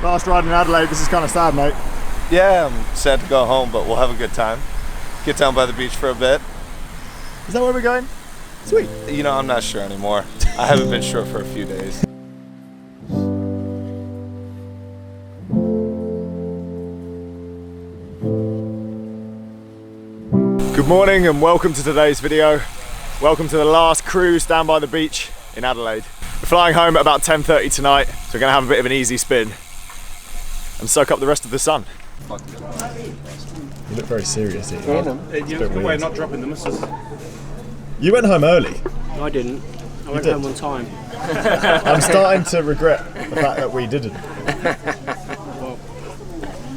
Last ride in Adelaide, this is kind of sad, mate. Yeah, I'm sad to go home, but we'll have a good time. Get down by the beach for a bit. Is that where we're going? Sweet. You know, I'm not sure anymore. I haven't been sure for a few days. Good morning and welcome to today's video. Welcome to the last cruise down by the beach in Adelaide. We're flying home at about 10:30 tonight, so we're gonna have a bit of an easy spin and soak up the rest of the sun. You look very serious here. Good way of not dropping the missus. You went home early. No, I didn't. I went home on time. I'm starting to regret the fact that we didn't.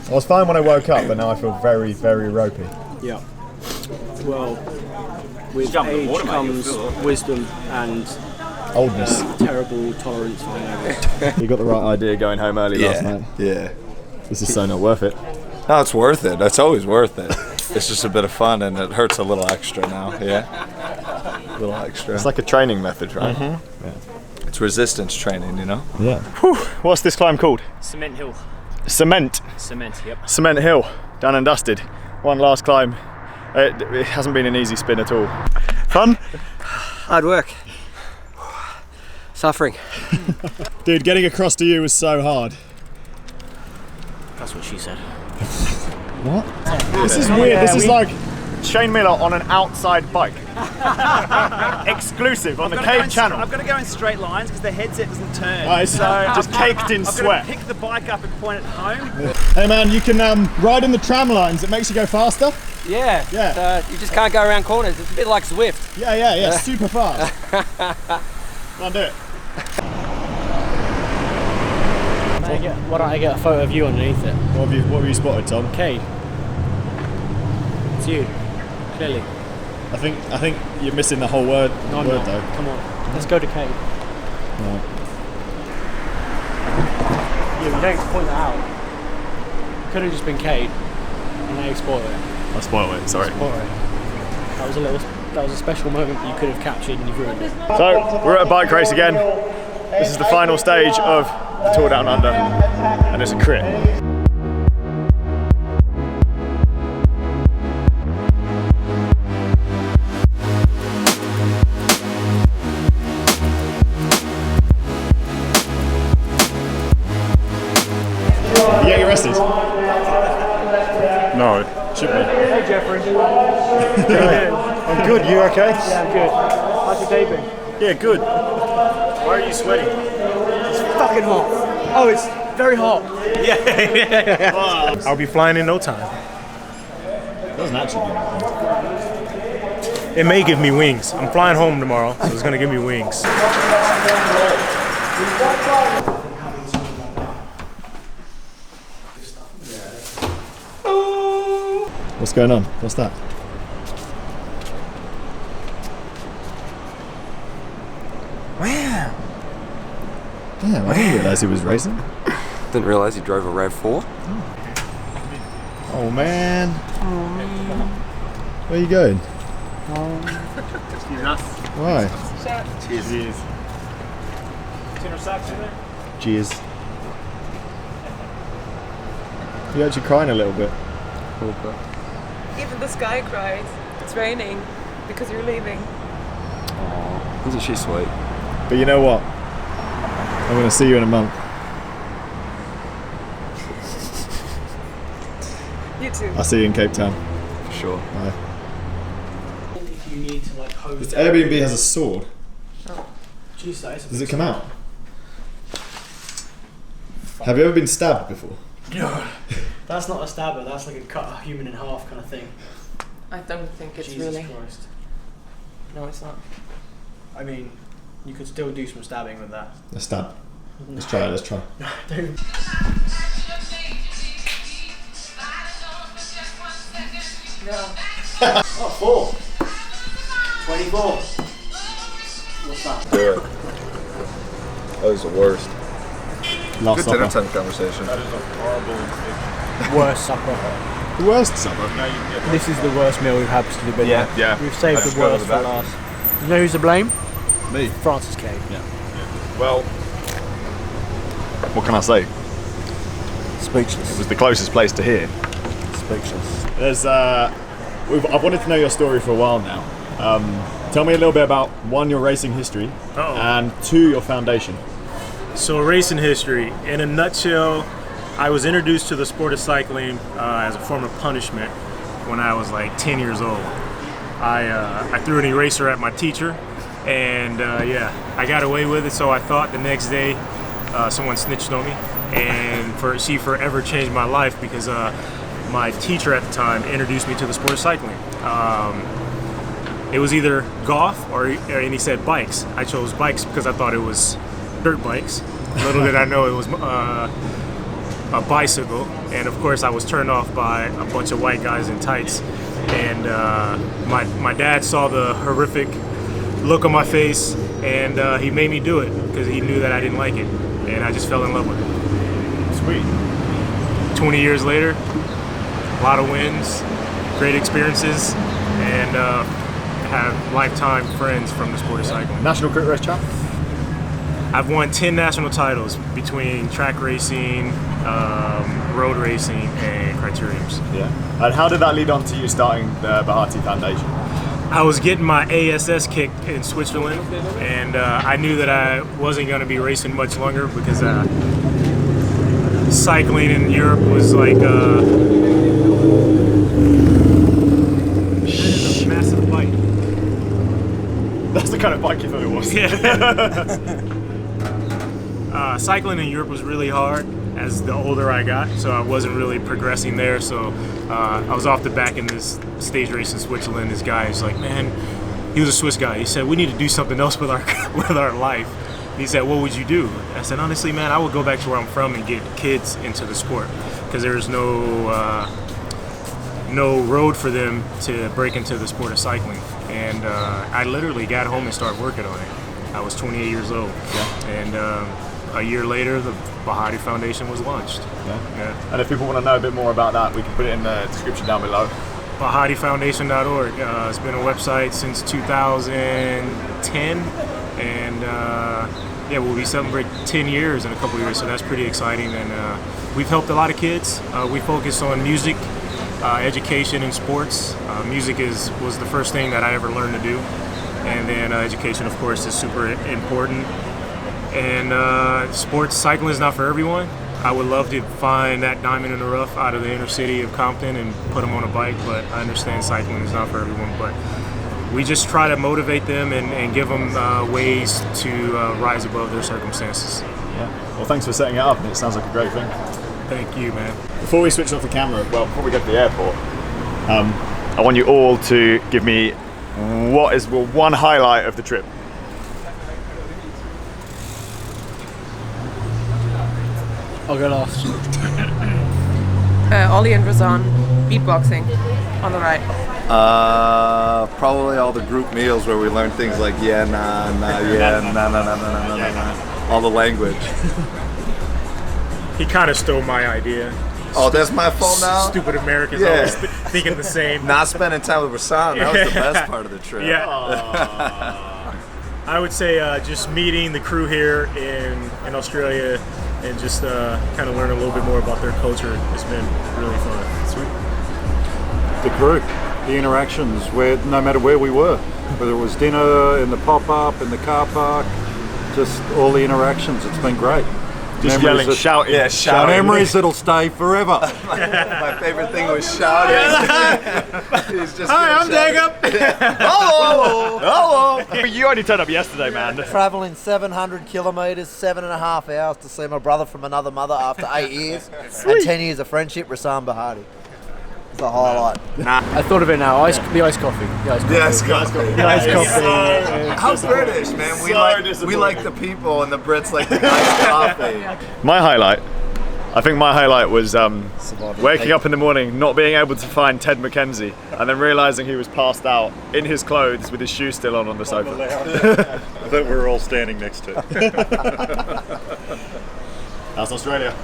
I was fine when I woke up, but now I feel very, very ropey. Yeah. Well, with age comes wisdom and oldness. Terrible tolerance for hangovers. You got the right idea going home early last night. Yeah. This is so not worth it. No, it's worth it. It's always worth it. It's just a bit of fun, and it hurts a little extra now. Yeah. A little extra. It's like a training method, right? Mm-hmm. Yeah. It's resistance training, you know? Yeah. Whew. What's this climb called? Cement Hill. Cement. Cement, yep. Cement Hill. Done and dusted. One last climb. It hasn't been an easy spin at all. Fun? Hard work. Suffering. Dude, getting across to you was so hard. That's what she said. What? This is weird. This is like Shane Miller on an outside bike. Exclusive on the Cave channel. I've got to go in straight lines because the headset doesn't turn. Right, so just caked in sweat. I've got to pick the bike up and point it home. Hey man, you can ride in the tram lines. It makes you go faster. Yeah. Yeah. You just can't go around corners. It's a bit like Zwift. Yeah. Super fast. Come on, do it. Why don't I get a photo of you underneath it? What have you spotted, Tom? Cade. It's you. Clearly. I think you're missing the whole word. No, I'm not. Though. Come on. Let's go to Cade. No. Yeah, you don't point that out. Could have just been Cade, and now you spoiled it. I spoiled it. Sorry. Spoiled it. That was a special moment that you could have captured and you've ruined it. So we're at a bike race again. This is the final stage of the Tour Down Under, and it's a crit. You get your resties? No. Should be. Hey Jeffrey. I'm good, you okay? Yeah, I'm good. How's your day been? Yeah, good. Why are you sweating? It's fucking hot. Oh, it's very hot. Wow. I'll be flying in no time. It doesn't actually give me. It may give me wings. I'm flying home tomorrow, so it's gonna give me wings. What's going on? What's that? Wow. Damn, I didn't realise he was racing. Didn't realise he drove a RAV4. Oh man. Where are you going? Excuse us. Why? Cheers. Dinner sacks in there? Cheers. You're actually crying a little bit. Even the sky cries. It's raining because you're leaving. Isn't she sweet? But you know what? I'm going to see you in a month. You too. I'll see you in Cape Town. For sure. Bye. You need to like hose This Airbnb has a sword. Jeez, that is a Does big it come out? Have you ever been stabbed before? No. That's not a stabber, that's like a cut a human in half kind of thing. I don't think it's Jesus really. Christ. No, it's not. I mean, you could still do some stabbing with that. A stab. Let's try it, let's try. No, don't. No. Oh, 4. 24. What's that? Do it. That was the worst. Last Good dinner supper. time conversation. Worst supper. The worst supper? This is the worst meal we've had since we've been here. Yeah. We've saved I just the go worst with for that. last. You know who's to blame? Me. Francis Cade. Well, what can I say? Speechless. It was the closest place to here. Speechless. There's, I've wanted to know your story for a while now. Tell me a little bit about, one, your racing history, and two, your foundation. So racing history, in a nutshell, I was introduced to the sport of cycling as a form of punishment when I was like 10 years old. I threw an eraser at my teacher, and I got away with it. So I thought the next day someone snitched on me, and she forever changed my life because my teacher at the time introduced me to the sport of cycling. It was either golf and he said bikes. I chose bikes because I thought it was dirt bikes. Little did I know it was a bicycle, and of course I was turned off by a bunch of white guys in tights. And my dad saw the horrific look on my face, and he made me do it because he knew that I didn't like it, and I just fell in love with it. Sweet. 20 years later, a lot of wins, great experiences, and have lifetime friends from the sport of cycling. National Crit Race champ? I've won 10 national titles between track racing, road racing, and criteriums. Yeah. And how did that lead on to you starting the Bahati Foundation? I was getting my ASS kicked in Switzerland, and I knew that I wasn't going to be racing much longer because cycling in Europe was like a massive bike. That's the kind of bike you thought it was. Yeah. Cycling in Europe was really hard as the older I got, so I wasn't really progressing there. So I was off the back in this stage race in Switzerland. This guy is like, man, he was a Swiss guy. He said, we need to do something else with our with our life. He said, what would you do? I said, honestly, man, I would go back to where I'm from and get kids into the sport because there's no road for them to break into the sport of cycling. And I literally got home and started working on it. I was 28 years old. Yeah. And a year later, the Bahati Foundation was launched. Yeah. And if people want to know a bit more about that, we can put it in the description down below. BahatiFoundation.org. It's been a website since 2010, and we'll be celebrating 10 years in a couple of years, so that's pretty exciting. And we've helped a lot of kids. We focus on music, education, and sports. Music was the first thing that I ever learned to do, and then education, of course, is super important. And sports, cycling is not for everyone. I would love to find that diamond in the rough out of the inner city of Compton and put them on a bike, but I understand cycling is not for everyone. But we just try to motivate them and give them ways to rise above their circumstances. Yeah. Well, thanks for setting it up, and it sounds like a great thing. Thank you, man. Before we switch off the camera, before we get to the airport, I want you all to give me what is one highlight of the trip. I'll go last. Ollie and Razan beatboxing on the right. Probably all the group meals where we learn things like yeah, nah, nah, yeah, nah, nah, nah, nah, nah, nah, nah. All the language. He kind of stole my idea. Oh, that's my fault now? Stupid Americans Yeah. always thinking the same. Not spending time with Rasan, that was the best part of the trip. Yeah. I would say just meeting the crew here in Australia and just kind of learn a little bit more about their culture. It's been really fun. Sweet. The crew, the interactions, no matter where we were, whether it was dinner, in the pop-up, in the car park, just all the interactions, it's been great. Just Memories yelling, shouting. Yeah, shouting. Memories that'll stay forever. My favorite thing was shouting. He's just Hi, I'm Jacob. Hello! Hello! You only turned up yesterday, man. Travelling 700 kilometres, 7.5 hours to see my brother from another mother after 8 years and 10 years of friendship, Rasan Bahati. It's a highlight. I thought of it now. The iced coffee. The iced coffee. Yes, go. The iced coffee. How British, man. We like the people, and the Brits like the iced coffee. My highlight, I think my highlight was waking up in the morning, not being able to find Ted McKenzie, and then realising he was passed out in his clothes with his shoes still on the sofa. I thought we were all standing next to it. That's Australia.